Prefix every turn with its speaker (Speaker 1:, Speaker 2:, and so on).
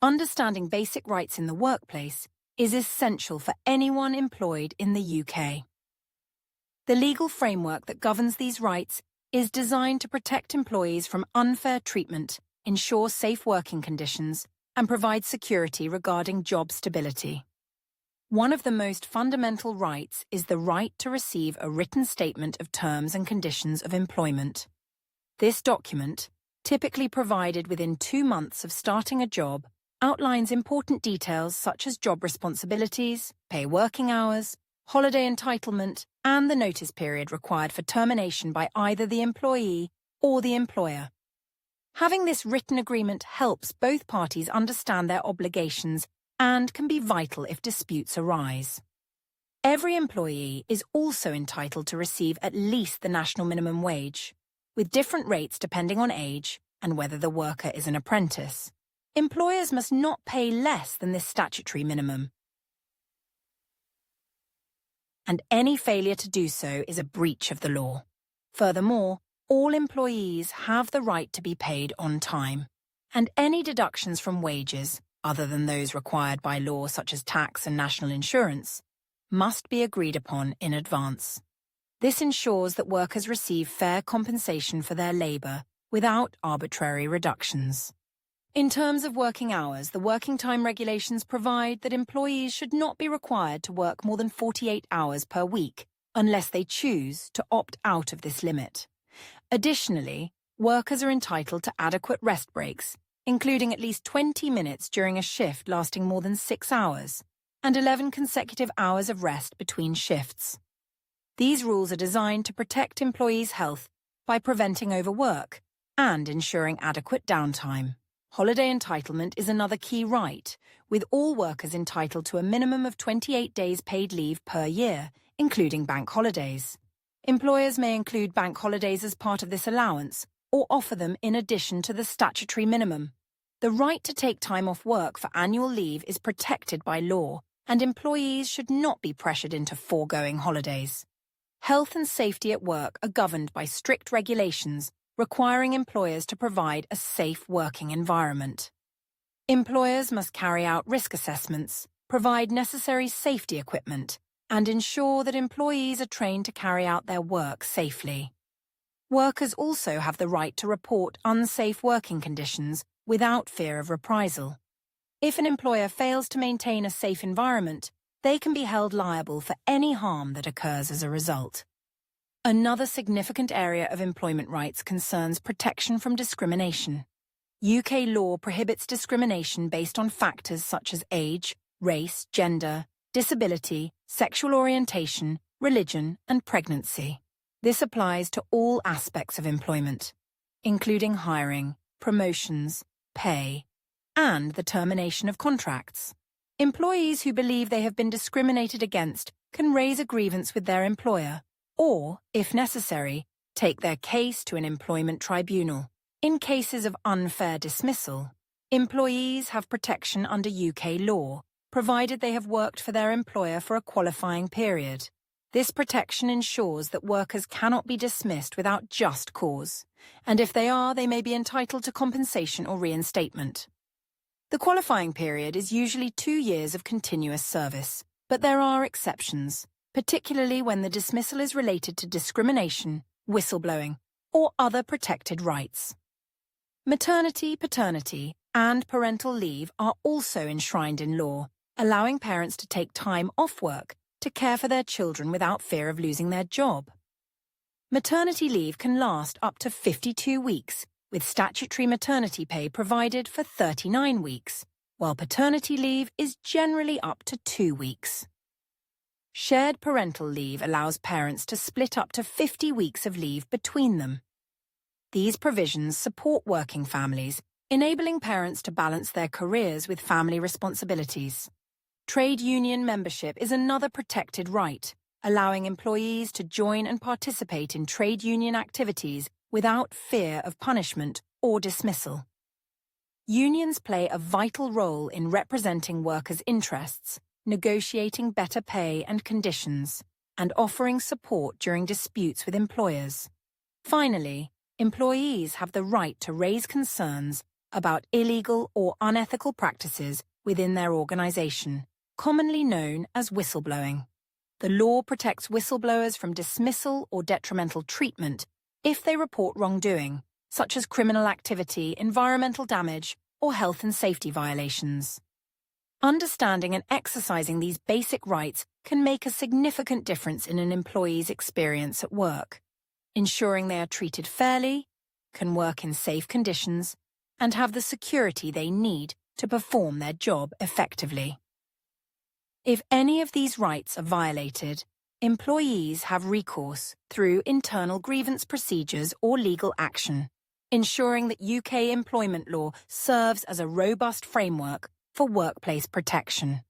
Speaker 1: Understanding basic rights in the workplace is essential for anyone employed in the UK. The legal framework that governs these rights is designed to protect employees from unfair treatment, ensure safe working conditions, and provide security regarding job stability. One of the most fundamental rights is the right to receive a written statement of terms and conditions of employment. This document, typically provided within 2 months of starting a job, outlines important details such as job responsibilities, pay working hours, holiday entitlement, and the notice period required for termination by either the employee or the employer. Having this written agreement helps both parties understand their obligations and can be vital if disputes arise. Every employee is also entitled to receive at least the national minimum wage, with different rates depending on age and whether the worker is an apprentice. Employers must not pay less than this statutory minimum, and any failure to do so is a breach of the law. Furthermore, all employees have the right to be paid on time, and any deductions from wages, other than those required by law such as tax and national insurance, must be agreed upon in advance. This ensures that workers receive fair compensation for their labour without arbitrary reductions. In terms of working hours, the working time regulations provide that employees should not be required to work more than 48 hours per week unless they choose to opt out of this limit. Additionally, workers are entitled to adequate rest breaks, including at least 20 minutes during a shift lasting more than 6 hours, and 11 consecutive hours of rest between shifts. These rules are designed to protect employees' health by preventing overwork and ensuring adequate downtime. Holiday entitlement is another key right, with all workers entitled to a minimum of 28 days paid leave per year, including bank holidays. Employers may include bank holidays as part of this allowance or offer them in addition to the statutory minimum. The right to take time off work for annual leave is protected by law, and employees should not be pressured into foregoing holidays. Health and safety at work are governed by strict regulations requiring employers to provide a safe working environment. Employers must carry out risk assessments, provide necessary safety equipment, and ensure that employees are trained to carry out their work safely. Workers also have the right to report unsafe working conditions without fear of reprisal. If an employer fails to maintain a safe environment, they can be held liable for any harm that occurs as a result. Another significant area of employment rights concerns protection from discrimination. UK law prohibits discrimination based on factors such as age, race, gender, disability, sexual orientation, religion, and pregnancy. This applies to all aspects of employment, including hiring, promotions, pay, and the termination of contracts. Employees who believe they have been discriminated against can raise a grievance with their employer, or, if necessary, take their case to an employment tribunal. In cases of unfair dismissal, employees have protection under UK law, provided they have worked for their employer for a qualifying period. This protection ensures that workers cannot be dismissed without just cause, and if they are, they may be entitled to compensation or reinstatement. The qualifying period is usually 2 years of continuous service, but there are exceptions, particularly when the dismissal is related to discrimination, whistleblowing, or other protected rights. Maternity, paternity, and parental leave are also enshrined in law, allowing parents to take time off work to care for their children without fear of losing their job. Maternity leave can last up to 52 weeks, with statutory maternity pay provided for 39 weeks, while paternity leave is generally up to 2 weeks. Shared parental leave allows parents to split up to 50 weeks of leave between them. These provisions support working families, enabling parents to balance their careers with family responsibilities. Trade union membership is another protected right, allowing employees to join and participate in trade union activities without fear of punishment or dismissal. Unions play a vital role in representing workers' interests, negotiating better pay and conditions, and offering support during disputes with employers. Finally, employees have the right to raise concerns about illegal or unethical practices within their organisation, commonly known as whistleblowing. The law protects whistleblowers from dismissal or detrimental treatment if they report wrongdoing, such as criminal activity, environmental damage, or health and safety violations. Understanding and exercising these basic rights can make a significant difference in an employee's experience at work, ensuring they are treated fairly, can work in safe conditions, and have the security they need to perform their job effectively. If any of these rights are violated, employees have recourse through internal grievance procedures or legal action, ensuring that UK employment law serves as a robust framework for workplace protection.